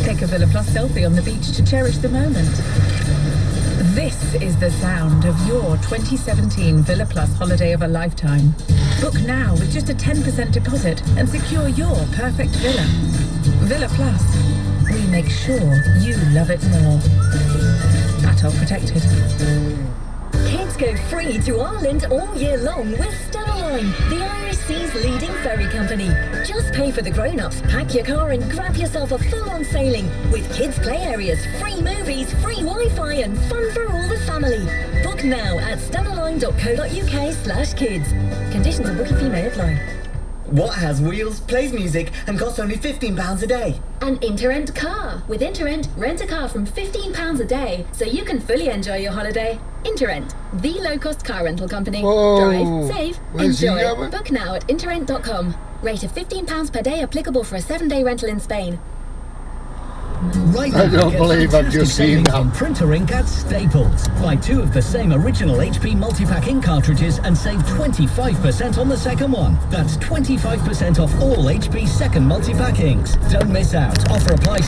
Take a Villa Plus selfie on the beach to cherish the moment. This is the sound of your 2017 Villa Plus holiday of a lifetime. Book now with just a 10% deposit and secure your perfect villa. Villa Plus. We make sure you love it more. Atoll protected. Kids go free to Ireland all year long with Stena Line, the Irish Sea's leading ferry company. Just pay for the grown-ups, pack your car and grab yourself a full-on sailing with kids' play areas, free movies, free Wi-Fi and fun for all the family. Book now at stenaline.co.uk/kids. Conditions and booking fee may apply. What has wheels, plays music and costs only £15 a day? An Interrent car. With Interrent, rent a car from £15 a day so you can fully enjoy your holiday. Interrent, the low-cost car rental company. Whoa. Drive, save, Where's he enjoy. going? Book now at interrent.com. Rate of £15 per day applicable for a 7-day rental in Spain. Right I now, don't get believe I've just seen savings that. on printer ink at Staples. Buy 2 of the same original HP multi-pack ink cartridges and save 25% on the second one. That's 25% off all HP second multi-pack inks. Don't miss out. Offer applies.